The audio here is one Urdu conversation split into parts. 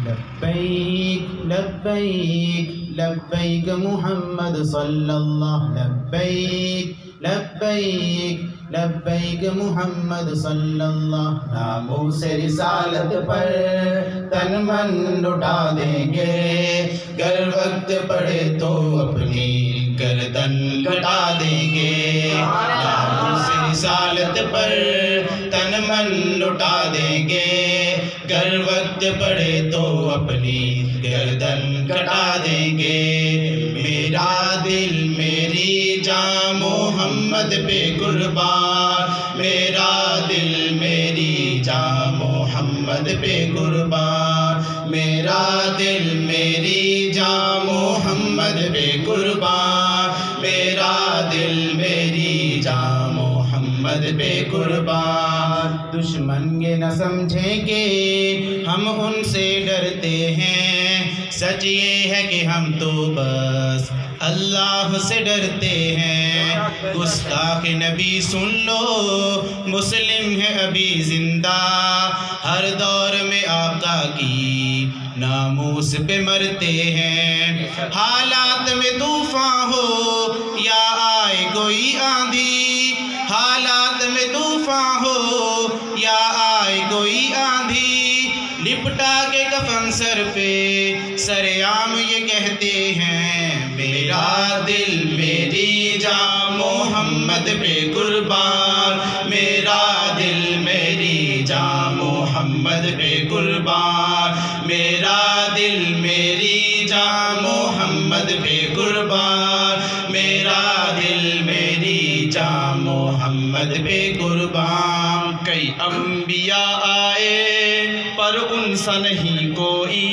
لبیک لبیک لبیک محمد صلی اللہ لبیک لبیک لبیک محمد صلی اللہ. ناموس رسالت پر تن من لٹا دیں گے، گر وقت پڑے تو اپنی گردن کٹا دیں گے. ناموس رسالت پر تن من لٹا دیں گے، گر وقت پڑے تو اپنی گردن کٹا دیں گے. میرا دل میری جاں محمد پہ قربان، میرا دل میری جاں محمد پہ قربان، میرا دل میری جاں محمد پہ قربان، میرا دل میری جاں محمد پہ قربان. دشمن یہ نہ سمجھیں کہ ہم ان سے ڈرتے ہیں، سچ یہ ہے کہ ہم تو بس اللہ سے ڈرتے ہیں. گستاخ نبی سن لو، مسلم ہے ابھی زندہ، ہر دور میں آقا کی ناموس پہ مرتے ہیں. حالات میں طوفان ہو یا آئے کوئی آندھی، حالات میں طوفان ہو یا آئے کوئی آندھی، لپٹا کے کفن سر پہ سر عام یہ کہتے ہیں، میرا دل میری جاں محمد پہ قربان، میرا دل میری جاں محمد پہ قربان، میرا دل میری جاں محمد پہ قربان، میرا دل میری جاں محمد پہ قربان. کئی انبیاء آئے پر ان سا نہیں کوئی،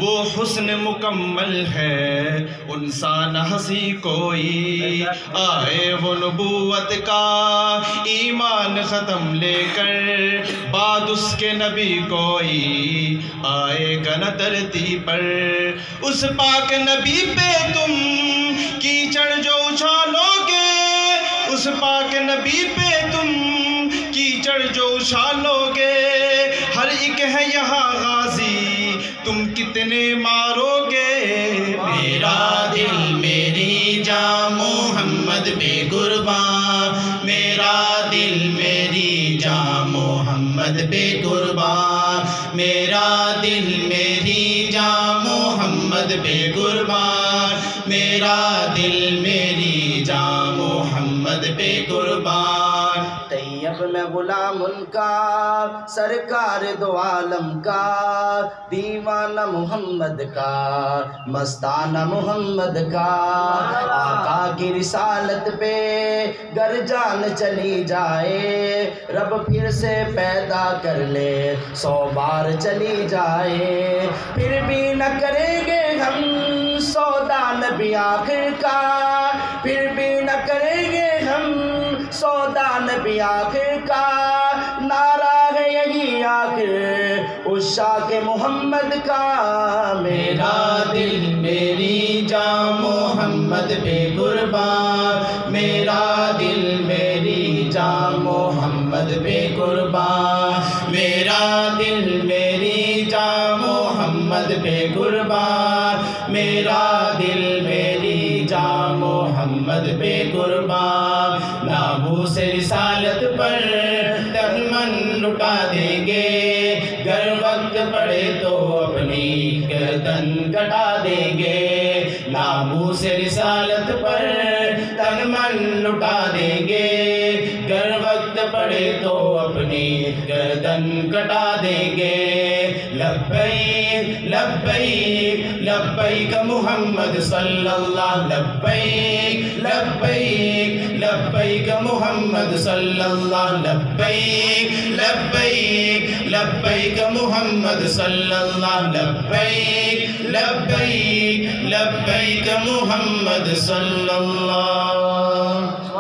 وہ حسن مکمل ہے ان سا نہ ہنسی کوئی. آئے وہ نبوت کا ایمان ختم لے کر، بعد اس کے نبی کوئی آئے گا نہ دھرتی پر. اس پاک نبی پہ تم کیچڑ جو اچھالو گے، اس پاک نبی پہ تم کیچڑ جو اچھالو گے، ہر ایک ہے یہاں غازی تم کتنے مارو گے. میرا دل میری جاں محمد پہ قربان، میرا دل میری جاں محمد پہ قربان، میرا دل میری جاں محمد پہ قربان، میرا دل میری جاں محمد پہ قربان. طیب میں غلام ان کا، سرکار دو عالم کا، دیوانہ محمد کا، مستانہ محمد کا. آقا کی رسالت پہ گر جان چلی جائے، رب پھر سے پیدا کر لے 100 بار چلی جائے، پھر بھی نہ کریں گے ہم سودا نبی آخر کا، پھر بھی نہ کریں گے ہم سودا نبی آخر کا. نعرہ ہے یہی آخر عشاق محمد کا. میرا دل میری جاں محمد پہ قربان، میرا دل میری جاں محمد پہ قربان، میرا دل میری جاں محمد پہ قربان، میرا دل میری جاں محمد پہ قربان. ناموس رسالت پر تن من لٹا دیں گے، گر وقت پڑے تو اپنی گردن کٹا دیں گے. ناموس رسالت پر تن من لٹا دیں گے، گر وقت پڑے تو اپنی گردن کٹا دیں گے. لبیک لبیک لبیک محمد صلی اللہ، لبیک لبیک لبیک محمد صلی اللہ، لبیک لبیک لبیک محمد صلی اللہ، لبیک لبیک لبیک محمد صلی اللہ.